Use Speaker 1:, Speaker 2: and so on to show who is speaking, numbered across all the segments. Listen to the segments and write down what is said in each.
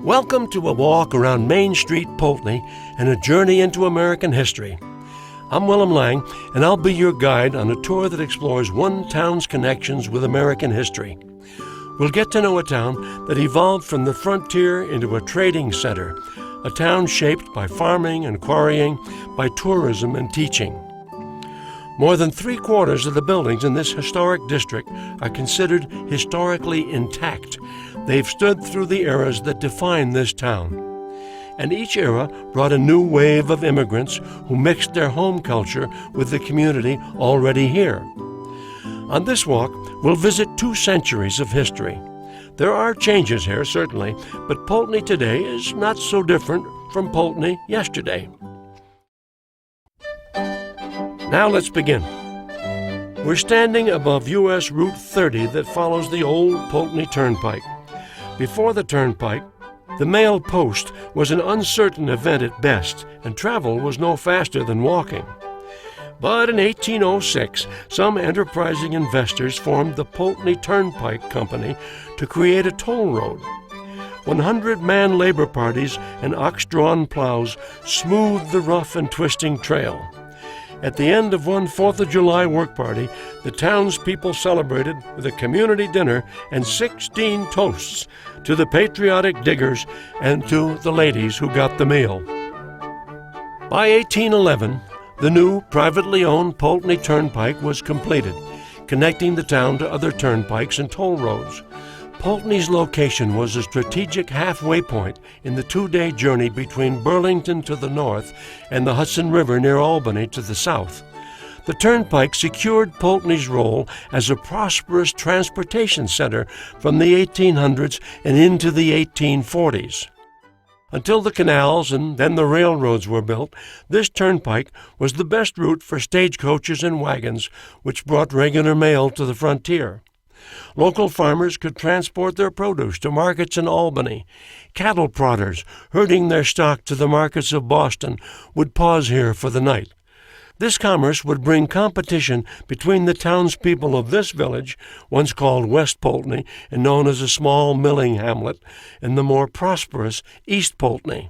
Speaker 1: Welcome to a walk around Main Street, Poultney, and a journey into American history. I'm Willem Lang, and I'll be your guide on a tour that explores one town's connections with American history. We'll get to know a town that evolved from the frontier into a trading center, a town shaped by farming and quarrying, by tourism and teaching. More than 3/4 of the buildings in this historic district are considered historically intact. They've stood through the eras that define this town. And each era brought a new wave of immigrants who mixed their home culture with the community already here. On this walk, we'll visit 2 centuries of history. There are changes here, certainly, but Poultney today is not so different from Poultney yesterday. Now let's begin. We're standing above U.S. Route 30 that follows the old Poultney Turnpike. Before the turnpike, the mail post was an uncertain event at best, and travel was no faster than walking. But in 1806, some enterprising investors formed the Poultney Turnpike Company to create a toll road. 100-man labor parties and ox-drawn plows smoothed the rough and twisting trail. At the end of one 4th of July work party, the townspeople celebrated with a community dinner and 16 toasts to the patriotic diggers and to the ladies who got the meal. By 1811, the new privately owned Poultney Turnpike was completed, connecting the town to other turnpikes and toll roads. Poultney's location was a strategic halfway point in the 2-day journey between Burlington to the north and the Hudson River near Albany to the south. The turnpike secured Poultney's role as a prosperous transportation center from the 1800s and into the 1840s. Until the canals and then the railroads were built, this turnpike was the best route for stagecoaches and wagons, which brought regular mail to the frontier. Local farmers could transport their produce to markets in Albany. Cattle prodders, herding their stock to the markets of Boston, would pause here for the night. This commerce would bring competition between the townspeople of this village, once called West Poultney and known as a small milling hamlet, and the more prosperous East Poultney.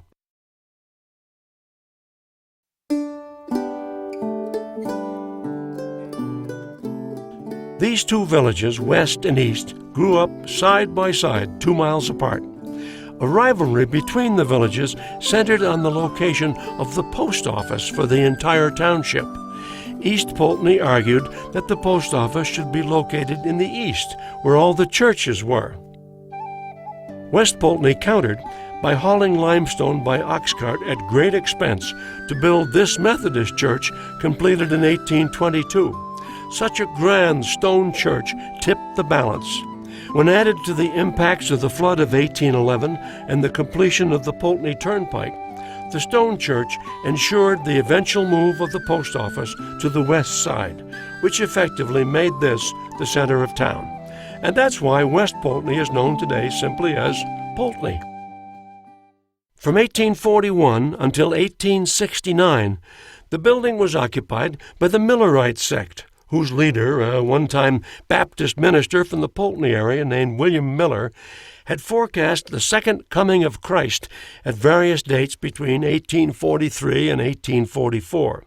Speaker 1: These 2 villages, west and east, grew up side by side 2 miles apart. A rivalry between the villages centered on the location of the post office for the entire township. East Poultney argued that the post office should be located in the east, where all the churches were. West Poultney countered by hauling limestone by ox cart at great expense to build this Methodist church, completed in 1822. Such a grand stone church tipped the balance. When added to the impacts of the flood of 1811 and the completion of the Poultney Turnpike, the stone church ensured the eventual move of the post office to the west side, which effectively made this the center of town. And that's why West Poultney is known today simply as Poultney. From 1841 until 1869, the building was occupied by the Millerite sect, whose leader, a one-time Baptist minister from the Poultney area named William Miller, had forecast the second coming of Christ at various dates between 1843 and 1844.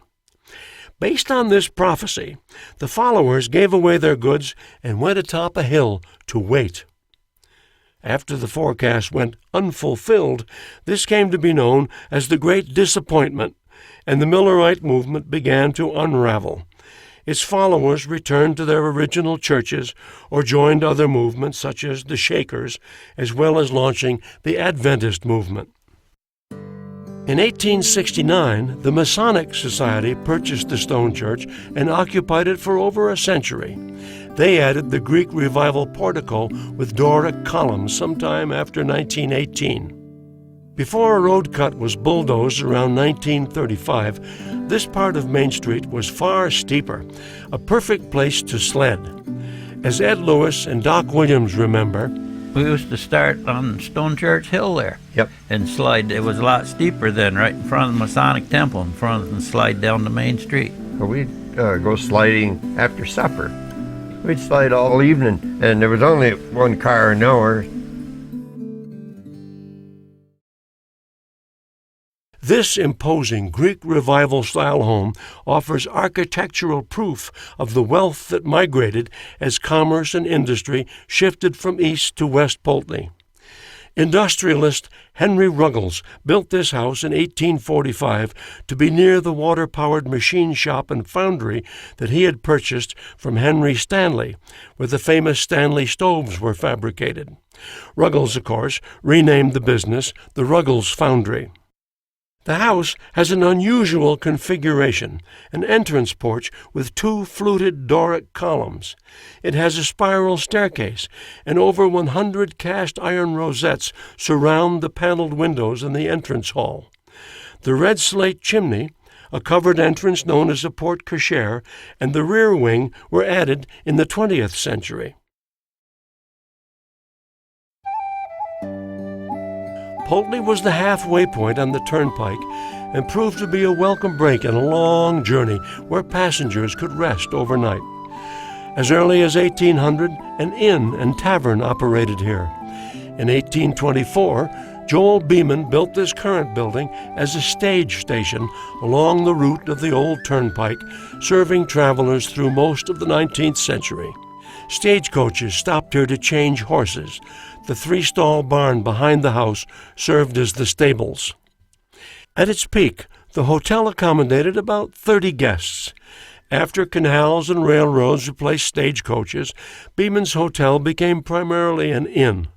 Speaker 1: Based on this prophecy, the followers gave away their goods and went atop a hill to wait. After the forecast went unfulfilled, this came to be known as the Great Disappointment, and the Millerite movement began to unravel. Its followers returned to their original churches or joined other movements such as the Shakers, as well as launching the Adventist movement. In 1869, the Masonic Society purchased the stone church and occupied it for over a century. They added the Greek Revival portico with Doric columns sometime after 1918. Before a road cut was bulldozed around 1935, this part of Main Street was far steeper, a perfect place to sled. As Ed Lewis and Doc Williams remember,
Speaker 2: we used to start on Stone Church Hill there.
Speaker 3: Yep.
Speaker 2: And slide. It was a lot steeper then, right in front of the Masonic Temple in front, and slide down the main street.
Speaker 3: We'd go sliding after supper. We'd slide all evening, and there was only one car an hour.
Speaker 1: This imposing Greek Revival-style home offers architectural proof of the wealth that migrated as commerce and industry shifted from east to west Poultney. Industrialist Henry Ruggles built this house in 1845 to be near the water-powered machine shop and foundry that he had purchased from Henry Stanley, where the famous Stanley stoves were fabricated. Ruggles, of course, renamed the business the Ruggles Foundry. The house has an unusual configuration, an entrance porch with two fluted Doric columns. It has a spiral staircase, and over 100 cast iron rosettes surround the paneled windows in the entrance hall. The red slate chimney, a covered entrance known as a porte cochere, and the rear wing were added in the 20th century. Poultney was the halfway point on the turnpike and proved to be a welcome break in a long journey where passengers could rest overnight. As early as 1800, an inn and tavern operated here. In 1824, Joel Beeman built this current building as a stage station along the route of the old turnpike, serving travelers through most of the 19th century. Stagecoaches stopped here to change horses. The three-stall barn behind the house served as the stables. At its peak, the hotel accommodated about 30 guests. After canals and railroads replaced stagecoaches, Beeman's Hotel became primarily an inn.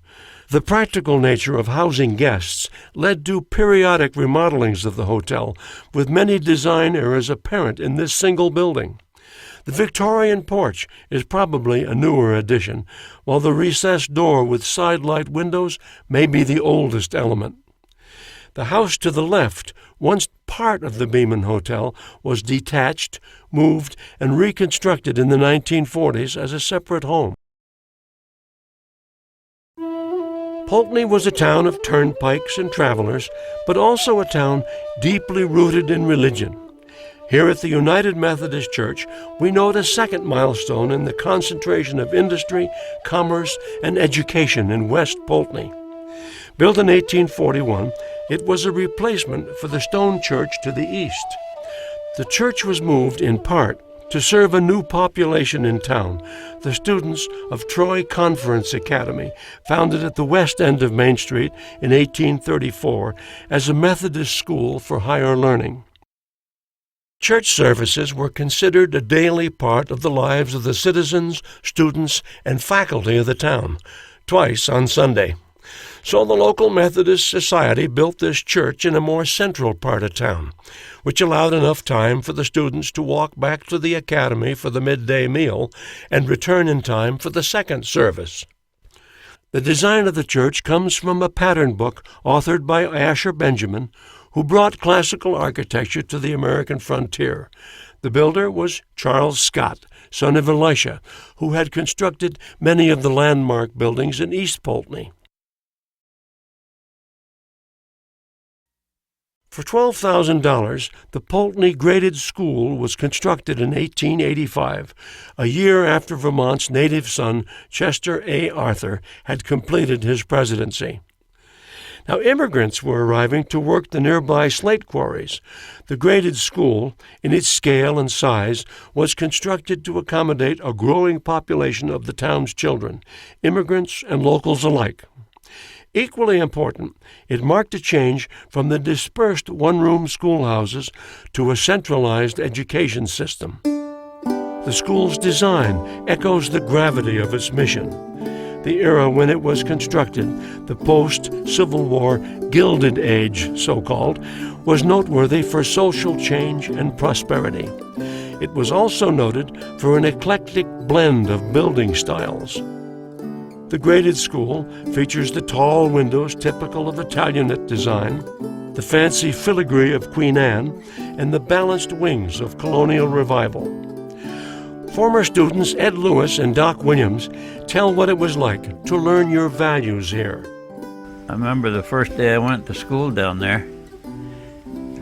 Speaker 1: The practical nature of housing guests led to periodic remodelings of the hotel, with many design errors apparent in this single building. The Victorian porch is probably a newer addition, while the recessed door with side-light windows may be the oldest element. The house to the left, once part of the Beeman Hotel, was detached, moved, and reconstructed in the 1940s as a separate home. Poultney was a town of turnpikes and travelers, but also a town deeply rooted in religion. Here at the United Methodist Church, we note a second milestone in the concentration of industry, commerce, and education in West Poultney. Built in 1841, it was a replacement for the stone church to the east. The church was moved, in part, to serve a new population in town, the students of Troy Conference Academy, founded at the west end of Main Street in 1834 as a Methodist school for higher learning. Church services were considered a daily part of the lives of the citizens, students, and faculty of the town, twice on Sunday. So the local Methodist Society built this church in a more central part of town, which allowed enough time for the students to walk back to the academy for the midday meal and return in time for the second service. The design of the church comes from a pattern book authored by Asher Benjamin, who brought classical architecture to the American frontier. The builder was Charles Scott, son of Elisha, who had constructed many of the landmark buildings in East Poultney. For $12,000, the Poultney Graded School was constructed in 1885, a year after Vermont's native son, Chester A. Arthur, had completed his presidency. Now, immigrants were arriving to work the nearby slate quarries. The graded school, in its scale and size, was constructed to accommodate a growing population of the town's children, immigrants and locals alike. Equally important, it marked a change from the dispersed one-room schoolhouses to a centralized education system. The school's design echoes the gravity of its mission. The era when it was constructed, the post-Civil War Gilded Age, so-called, was noteworthy for social change and prosperity. It was also noted for an eclectic blend of building styles. The graded school features the tall windows typical of Italianate design, the fancy filigree of Queen Anne, and the balanced wings of colonial revival. Former students Ed Lewis and Doc Williams tell what it was like to learn your values here.
Speaker 2: I remember the first day I went to school down there,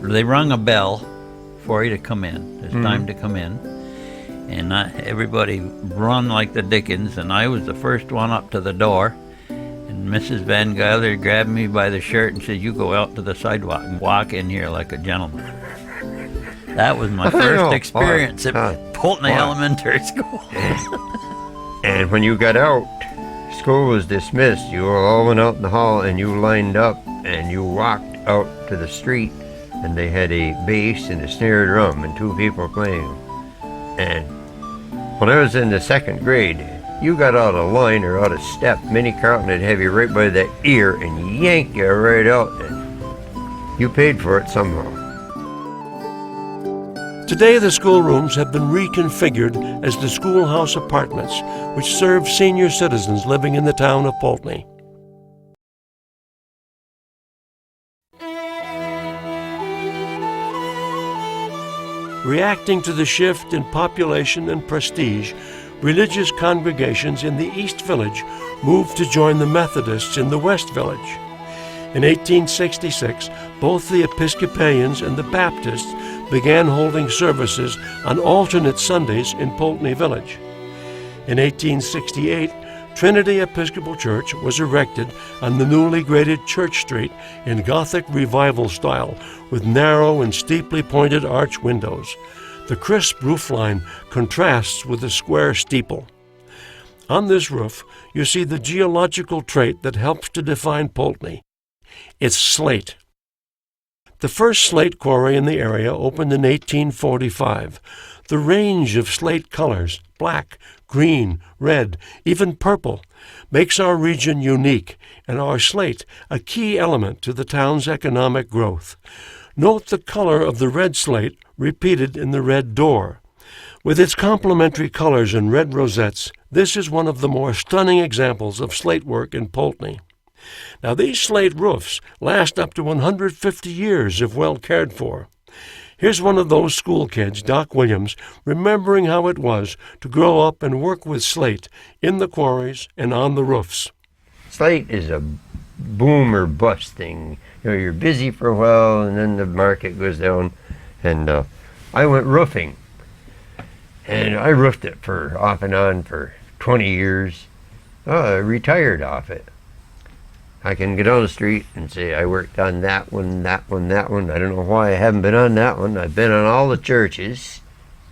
Speaker 2: they rung a bell for you to come in. It's time to come in. And everybody run like the dickens, and I was the first one up to the door. And Mrs. Van Guyler grabbed me by the shirt and said, "You go out to the sidewalk and walk in here like a gentleman." That was my first experience at Poultney Elementary School.
Speaker 3: And when you got out, school was dismissed. You all went out in the hall and you lined up and you walked out to the street, and they had a bass and a snare drum and two people playing. And when I was in the second grade, you got out of line or out of step, Minnie Carlton would have you right by the ear and yank you right out, and you paid for it somehow.
Speaker 1: Today, the schoolrooms have been reconfigured as the schoolhouse apartments, which serve senior citizens living in the town of Poultney. Reacting to the shift in population and prestige, religious congregations in the East Village moved to join the Methodists in the West Village. In 1866, both the Episcopalians and the Baptists began holding services on alternate Sundays in Poultney Village. In 1868, Trinity Episcopal Church was erected on the newly graded Church Street in Gothic Revival style with narrow and steeply pointed arch windows. The crisp roofline contrasts with the square steeple. On this roof, you see the geological trait that helps to define Poultney. It's slate. The first slate quarry in the area opened in 1845. The range of slate colors, black, green, red, even purple, makes our region unique and our slate a key element to the town's economic growth. Note the color of the red slate repeated in the red door. With its complementary colors and red rosettes, this is one of the more stunning examples of slate work in Poultney. Now, these slate roofs last up to 150 years if well cared for. Here's one of those school kids, Doc Williams, remembering how it was to grow up and work with slate in the quarries and on the roofs.
Speaker 3: Slate is a boom or bust thing. You know, you're busy for a while and then the market goes down. And I went roofing. And I roofed it for off and on for 20 years. I retired off it. I can get on the street and say I worked on that one, that one, that one. I don't know why I haven't been on that one. I've been on all the churches,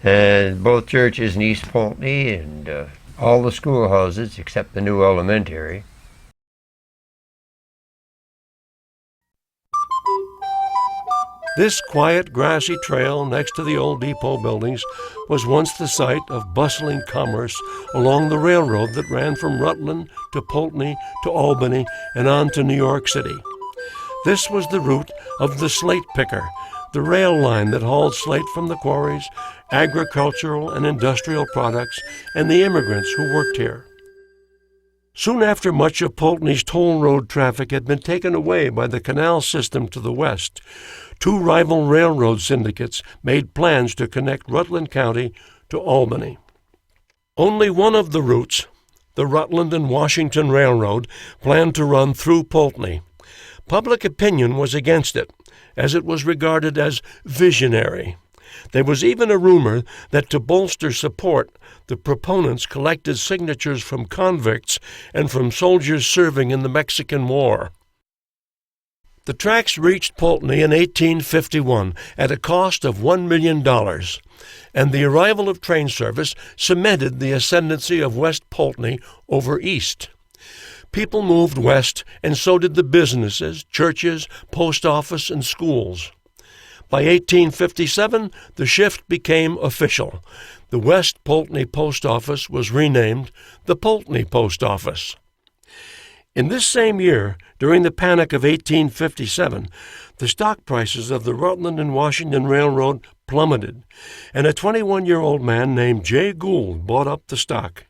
Speaker 3: and both churches in East Poultney and all the schoolhouses except the new elementary.
Speaker 1: This quiet, grassy trail next to the old depot buildings was once the site of bustling commerce along the railroad that ran from Rutland to Poultney to Albany and on to New York City. This was the route of the slate picker, the rail line that hauled slate from the quarries, agricultural and industrial products, and the immigrants who worked here. Soon after much of Poultney's toll road traffic had been taken away by the canal system to the west, two rival railroad syndicates made plans to connect Rutland County to Albany. Only one of the routes, the Rutland and Washington Railroad, planned to run through Poultney. Public opinion was against it, as it was regarded as visionary. There was even a rumor that to bolster support, the proponents collected signatures from convicts and from soldiers serving in the Mexican War. The tracks reached Poultney in 1851 at a cost of $1 million, and the arrival of train service cemented the ascendancy of West Poultney over East. People moved west, and so did the businesses, churches, post office, and schools. By 1857, the shift became official. The West Poultney Post Office was renamed the Poultney Post Office. In this same year, during the Panic of 1857, the stock prices of the Rutland and Washington Railroad plummeted, and a 21-year-old man named Jay Gould bought up the stock.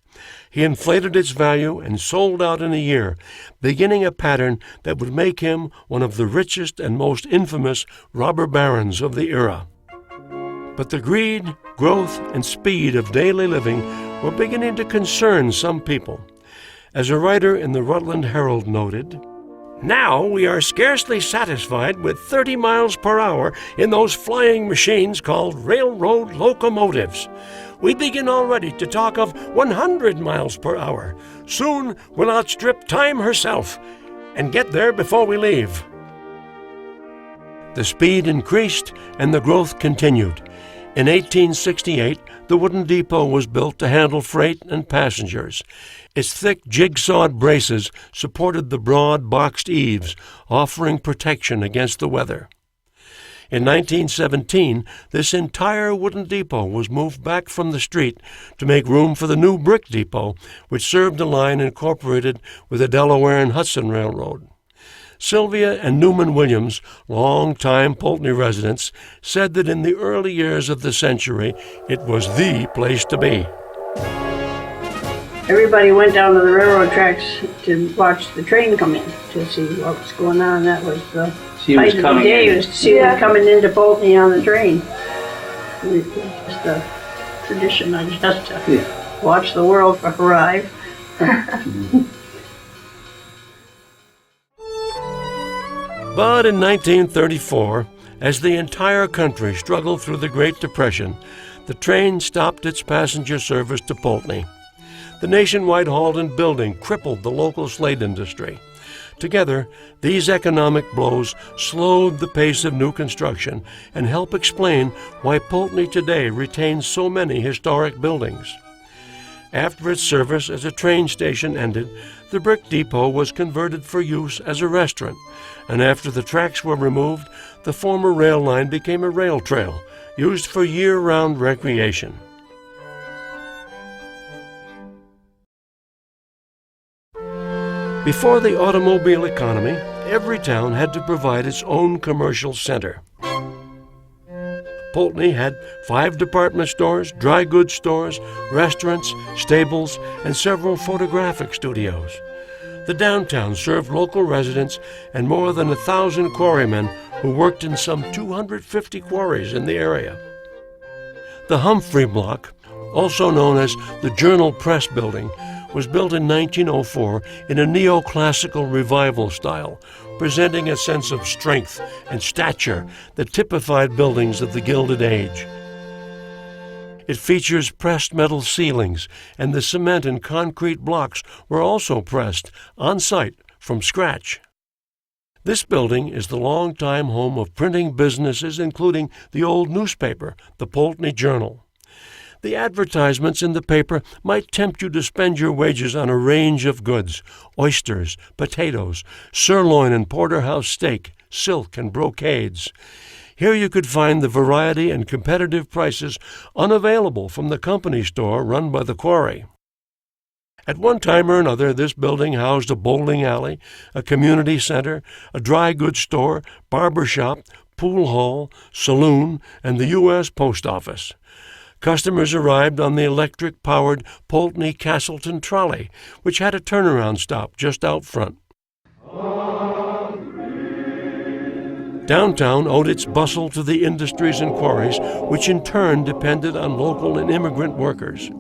Speaker 1: He inflated its value and sold out in a year, beginning a pattern that would make him one of the richest and most infamous robber barons of the era. But the greed, growth, and speed of daily living were beginning to concern some people. As a writer in the Rutland Herald noted, Now we are scarcely satisfied with 30 miles per hour in those flying machines called railroad locomotives. We begin already to talk of 100 miles per hour. Soon we'll outstrip time herself and get there before we leave. The speed increased and the growth continued. In 1868, the wooden depot was built to handle freight and passengers. Its thick jigsawed braces supported the broad boxed eaves, offering protection against the weather. In 1917, this entire wooden depot was moved back from the street to make room for the new brick depot, which served a line incorporated with the Delaware and Hudson Railroad. Sylvia and Newman Williams, long-time Poultney residents, said that in the early years of the century, it was the place to be.
Speaker 4: Everybody went down to the railroad tracks to watch the train come in, to see what was going on. That was the height of the day, was to see them coming into Poultney on the train. It was just a tradition, I guess, to watch the world arrive.
Speaker 1: But in 1934, as the entire country struggled through the Great Depression, the train stopped its passenger service to Poultney. The nationwide halt and building crippled the local slate industry. Together, these economic blows slowed the pace of new construction and help explain why Poultney today retains so many historic buildings. After its service as a train station ended, the brick depot was converted for use as a restaurant, and after the tracks were removed, the former rail line became a rail trail, used for year-round recreation. Before the automobile economy, every town had to provide its own commercial center. Poultney had 5 department stores, dry goods stores, restaurants, stables, and several photographic studios. The downtown served local residents and more than 1,000 quarrymen who worked in some 250 quarries in the area. The Humphrey Block, also known as the Journal Press Building, was built in 1904 in a neoclassical revival style, presenting a sense of strength and stature that typified buildings of the Gilded Age. It features pressed metal ceilings, and the cement and concrete blocks were also pressed on-site from scratch. This building is the longtime home of printing businesses, including the old newspaper, the Poultney Journal. The advertisements in the paper might tempt you to spend your wages on a range of goods: oysters, potatoes, sirloin and porterhouse steak, silk and brocades. Here you could find the variety and competitive prices unavailable from the company store run by the quarry. At one time or another, this building housed a bowling alley, a community center, a dry goods store, barber shop, pool hall, saloon, and the U.S. Post Office. Customers arrived on the electric-powered Poultney Castleton trolley, which had a turnaround stop just out front. Downtown owed its bustle to the industries and quarries, which in turn depended on local and immigrant workers.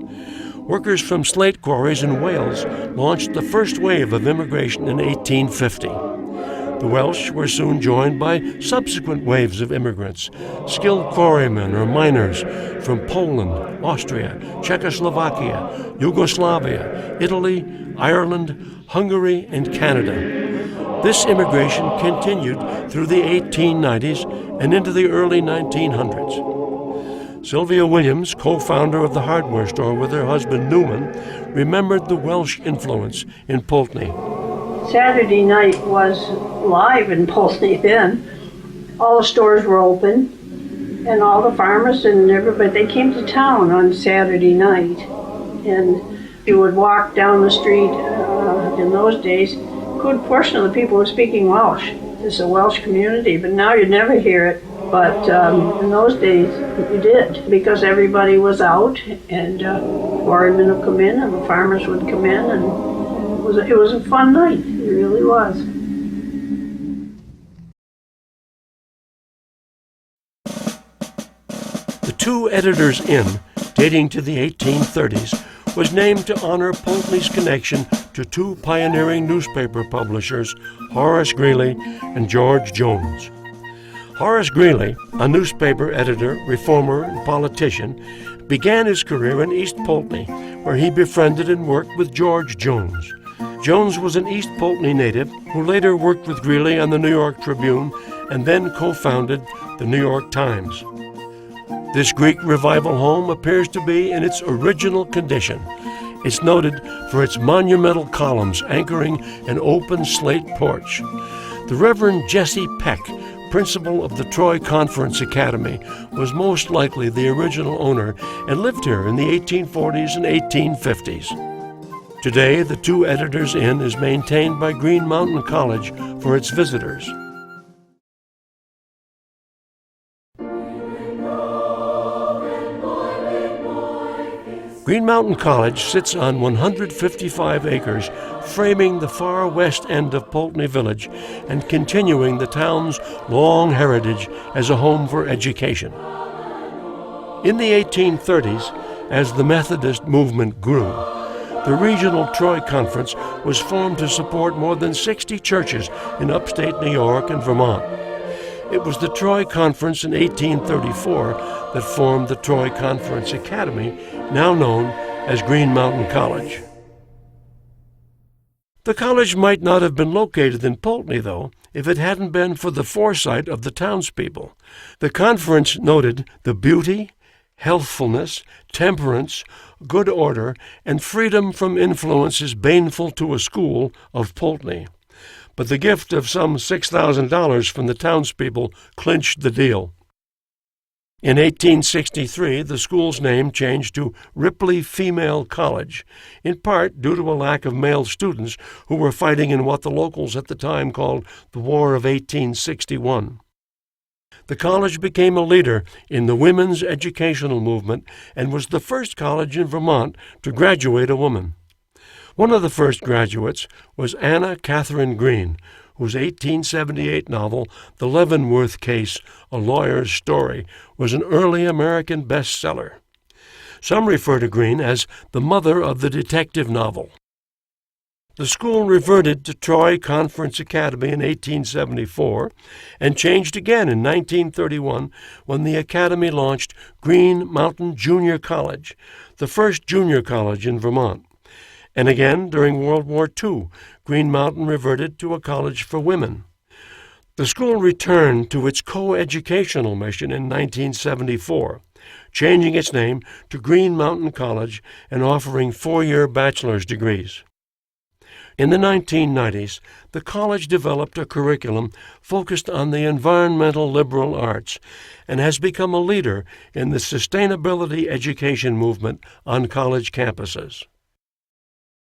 Speaker 1: Workers from slate quarries in Wales launched the first wave of immigration in 1850. The Welsh were soon joined by subsequent waves of immigrants, skilled quarrymen or miners from Poland, Austria, Czechoslovakia, Yugoslavia, Italy, Ireland, Hungary, and Canada. This immigration continued through the 1890s and into the early 1900s. Sylvia Williams, co-founder of the hardware store with her husband Newman, remembered the Welsh influence in Poultney.
Speaker 4: Saturday night was live in Poultney then. All the stores were open, and all the farmers and everybody, they came to town on Saturday night. And you would walk down the street in those days. A good portion of the people were speaking Welsh. It's a Welsh community, but now you'd never hear it. But in those days, you did, because everybody was out, and quarrymen would come in, and the farmers would come in, and it was a fun night. It really was.
Speaker 1: The Two Editors Inn, dating to the 1830s, was named to honor Poultney's connection to two pioneering newspaper publishers, Horace Greeley and George Jones. Horace Greeley, a newspaper editor, reformer, and politician, began his career in East Poultney, where he befriended and worked with George Jones. Jones was an East Poultney native who later worked with Greeley on the New York Tribune and then co-founded the New York Times. This Greek revival home appears to be in its original condition. It's noted for its monumental columns anchoring an open slate porch. The Reverend Jesse Peck, principal of the Troy Conference Academy, was most likely the original owner and lived here in the 1840s and 1850s. Today, the Two Editors Inn is maintained by Green Mountain College for its visitors. Green Mountain College sits on 155 acres, framing the far west end of Poultney Village and continuing the town's long heritage as a home for education. In the 1830s, as the Methodist movement grew, the Regional Troy Conference was formed to support more than 60 churches in upstate New York and Vermont. It was the Troy Conference in 1834 that formed the Troy Conference Academy, now known as Green Mountain College. The college might not have been located in Poultney, though, if it hadn't been for the foresight of the townspeople. The conference noted the beauty, healthfulness, temperance, good order, and freedom from influences baneful to a school of Poultney. But the gift of some $6,000 from the townspeople clinched the deal. In 1863, the school's name changed to Ripley Female College, in part due to a lack of male students who were fighting in what the locals at the time called the War of 1861. The college became a leader in the women's educational movement and was the first college in Vermont to graduate a woman. One of the first graduates was Anna Catherine Green, whose 1878 novel, The Leavenworth Case, A Lawyer's Story, was an early American bestseller. Some refer to Green as the mother of the detective novel. The school reverted to Troy Conference Academy in 1874 and changed again in 1931 when the academy launched Green Mountain Junior College, the first junior college in Vermont. And again, during World War II, Green Mountain reverted to a college for women. The school returned to its co-educational mission in 1974, changing its name to Green Mountain College and offering 4-year bachelor's degrees. In the 1990s, the college developed a curriculum focused on the environmental liberal arts and has become a leader in the sustainability education movement on college campuses.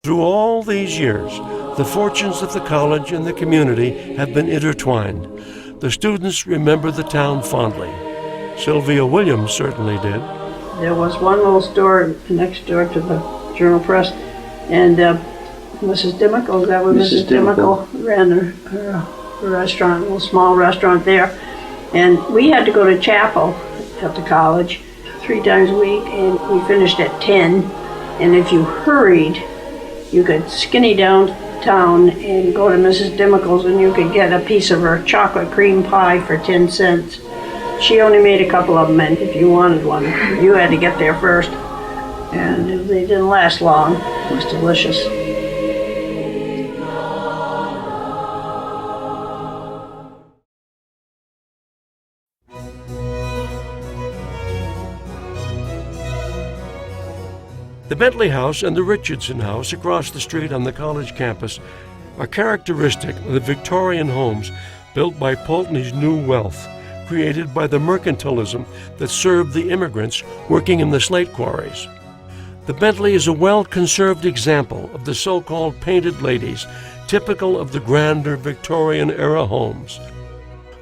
Speaker 1: Through all these years, the fortunes of the college and the community have been intertwined. The students remember the town fondly. Sylvia Williams certainly did.
Speaker 4: There was one little store next door to the Journal Press, and Mrs. Dimickle, that was Mrs. Dimickle ran her restaurant, a little small restaurant there. And we had to go to chapel at the college 3 times a week, and we finished at 10. And if you hurried, you could skinny downtown and go to Mrs. Dimickle's, and you could get a piece of her chocolate cream pie for 10 cents. She only made a couple of them, and if you wanted one, you had to get there first. And they didn't last long. It was delicious.
Speaker 1: The Bentley House and the Richardson House across the street on the college campus are characteristic of the Victorian homes built by Poultney's new wealth, created by the mercantilism that served the immigrants working in the slate quarries. The Bentley is a well-conserved example of the so-called painted ladies, typical of the grander Victorian-era homes.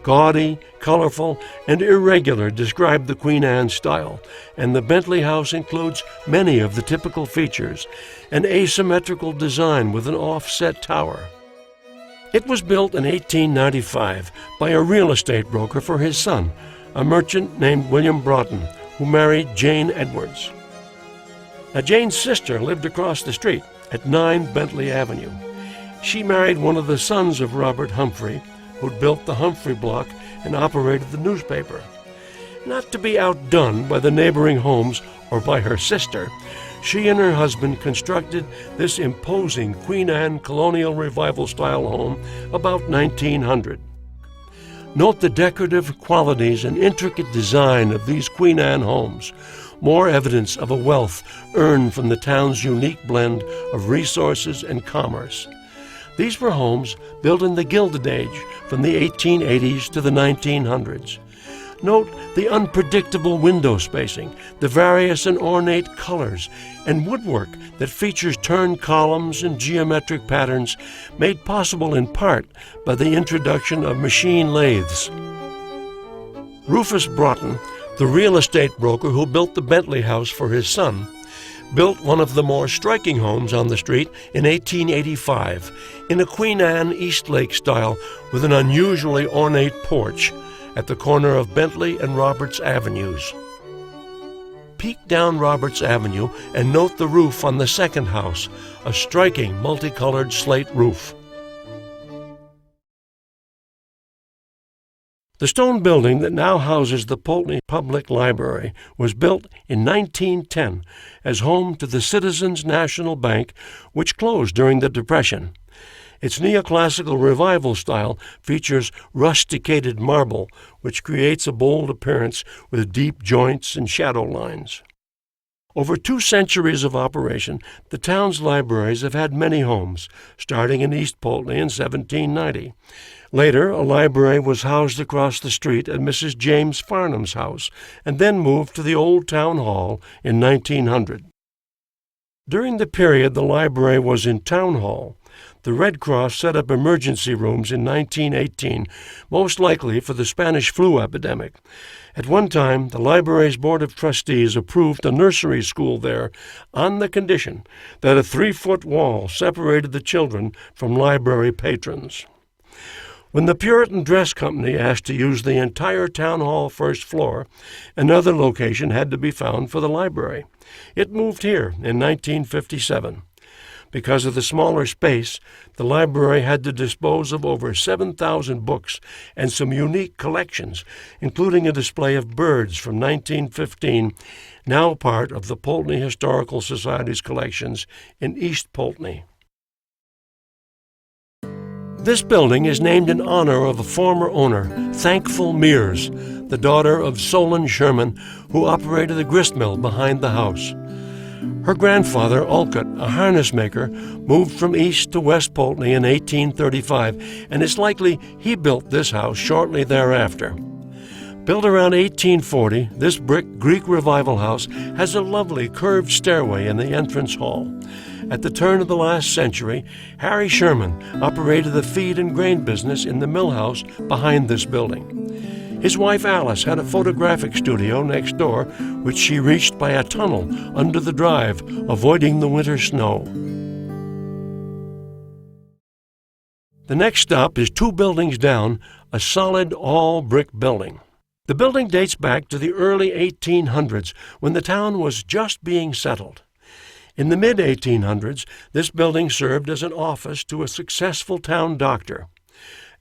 Speaker 1: Gaudy, colorful, and irregular describe the Queen Anne style, and the Bentley House includes many of the typical features, an asymmetrical design with an offset tower. It was built in 1895 by a real estate broker for his son, a merchant named William Broughton, who married Jane Edwards. Now, Jane's sister lived across the street, at 9 Bentley Avenue. She married one of the sons of Robert Humphrey, who'd built the Humphrey Block and operated the newspaper. Not to be outdone by the neighboring homes or by her sister, she and her husband constructed this imposing Queen Anne colonial revival-style home about 1900. Note the decorative qualities and intricate design of these Queen Anne homes, more evidence of a wealth earned from the town's unique blend of resources and commerce. These were homes built in the Gilded Age from the 1880s to the 1900s. Note the unpredictable window spacing, the various and ornate colors, and woodwork that features turned columns and geometric patterns made possible in part by the introduction of machine lathes. Rufus Broughton, the real estate broker who built the Bentley house for his son, built one of the more striking homes on the street in 1885 in a Queen Anne Eastlake style with an unusually ornate porch at the corner of Bentley and Roberts Avenues. Peek down Roberts Avenue and note the roof on the second house, a striking multicolored slate roof. The stone building that now houses the Poultney Public Library was built in 1910 as home to the Citizens National Bank, which closed during the Depression. Its neoclassical revival style features rusticated marble, which creates a bold appearance with deep joints and shadow lines. Over 2 centuries of operation, the town's libraries have had many homes, starting in East Poultney in 1790. Later, a library was housed across the street at Mrs. James Farnham's house, and then moved to the old town hall in 1900. During the period the library was in town hall, the Red Cross set up emergency rooms in 1918, most likely for the Spanish flu epidemic. At one time, the library's Board of Trustees approved a nursery school there on the condition that a 3-foot wall separated the children from library patrons. When the Puritan Dress Company asked to use the entire town hall first floor, another location had to be found for the library. It moved here in 1957. Because of the smaller space, the library had to dispose of over 7,000 books and some unique collections, including a display of birds from 1915, now part of the Poultney Historical Society's collections in East Poultney. This building is named in honor of a former owner, Thankful Mears, the daughter of Solon Sherman, who operated the grist mill behind the house. Her grandfather, Olcott, a harness maker, moved from East to West Poultney in 1835, and it's likely he built this house shortly thereafter. Built around 1840, this brick Greek Revival house has a lovely curved stairway in the entrance hall. At the turn of the last century, Harry Sherman operated the feed and grain business in the mill house behind this building. His wife Alice had a photographic studio next door, which she reached by a tunnel under the drive, avoiding the winter snow. The next stop is 2 buildings down, a solid all-brick building. The building dates back to the early 1800s, when the town was just being settled. In the mid-1800s, this building served as an office to a successful town doctor.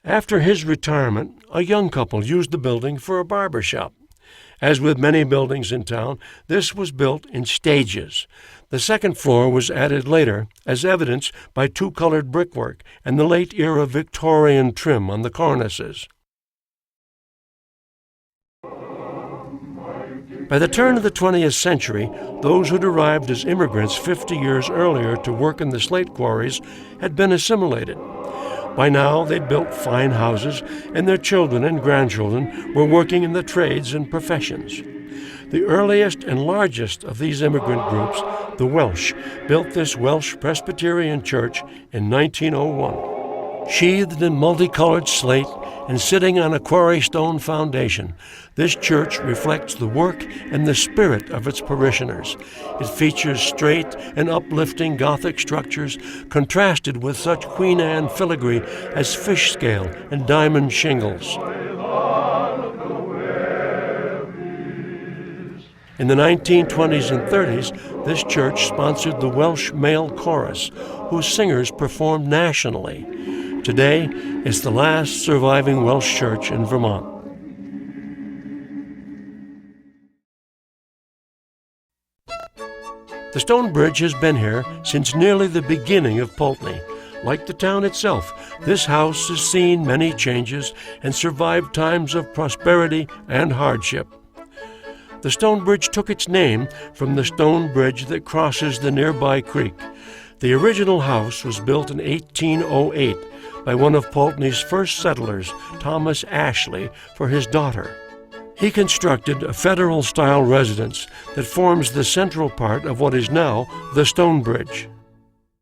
Speaker 1: After his retirement, a young couple used the building for a barber shop. As with many buildings in town, this was built in stages. The second floor was added later, as evidenced by 2-colored brickwork and the late-era Victorian trim on the cornices. By the turn of the 20th century, those who'd arrived as immigrants 50 years earlier to work in the slate quarries had been assimilated. By now, they'd built fine houses, and their children and grandchildren were working in the trades and professions. The earliest and largest of these immigrant groups, the Welsh, built this Welsh Presbyterian church in 1901. Sheathed in multicolored slate and sitting on a quarry stone foundation, this church reflects the work and the spirit of its parishioners. It features straight and uplifting Gothic structures contrasted with such Queen Anne filigree as fish scale and diamond shingles. In the 1920s and 30s, this church sponsored the Welsh Male Chorus, whose singers performed nationally. Today, it's the last surviving Welsh church in Vermont. The stone bridge has been here since nearly the beginning of Poultney. Like the town itself, this house has seen many changes and survived times of prosperity and hardship. The stone bridge took its name from the stone bridge that crosses the nearby creek. The original house was built in 1808 by one of Poultney's first settlers, Thomas Ashley, for his daughter. He constructed a federal-style residence that forms the central part of what is now the stone bridge.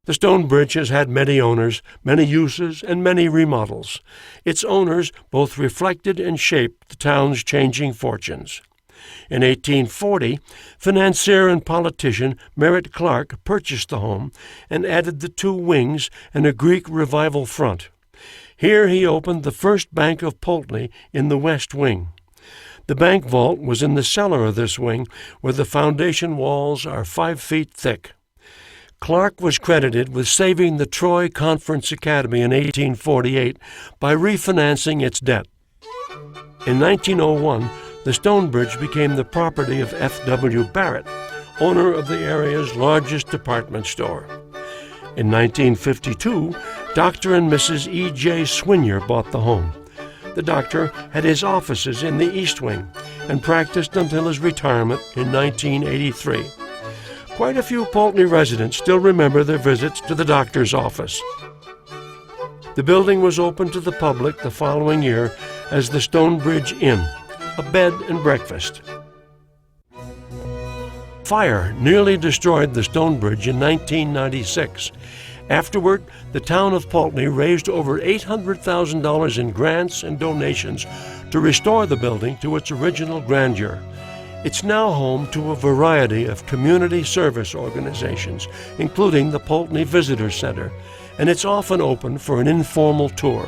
Speaker 1: The stone bridge has had many owners, many uses, and many remodels. Its owners both reflected and shaped the town's changing fortunes. In 1840, financier and politician Merritt Clark purchased the home and added the two wings and a Greek Revival front. Here he opened the first bank of Poultney in the west wing. The bank vault was in the cellar of this wing, where the foundation walls are 5 feet thick. Clark was credited with saving the Troy Conference Academy in 1848 by refinancing its debt. In 1901, the stone bridge became the property of F.W. Barrett, owner of the area's largest department store. In 1952, Dr. and Mrs. E.J. Swinyer bought the home. The doctor had his offices in the East Wing and practiced until his retirement in 1983. Quite a few Poultney residents still remember their visits to the doctor's office. The building was opened to the public the following year as the Stonebridge Inn, a bed and breakfast. Fire nearly destroyed the stone bridge in 1996. Afterward, the town of Poultney raised over $800,000 in grants and donations to restore the building to its original grandeur. It's now home to a variety of community service organizations, including the Poultney Visitor Center, and it's often open for an informal tour.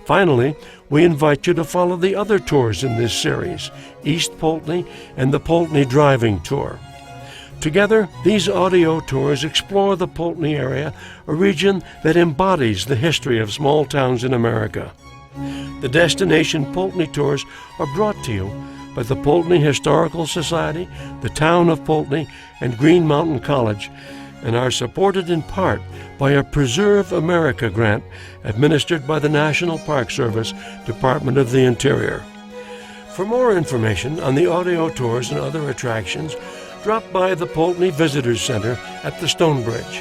Speaker 1: Finally, we invite you to follow the other tours in this series, East Poultney and the Poultney Driving Tour. Together, these audio tours explore the Poultney area, a region that embodies the history of small towns in America. The Destination Poultney Tours are brought to you by the Poultney Historical Society, the Town of Poultney, and Green Mountain College, and are supported in part by a Preserve America grant administered by the National Park Service, Department of the Interior. For more information on the audio tours and other attractions, drop by the Poultney Visitors Center at the Stone Bridge.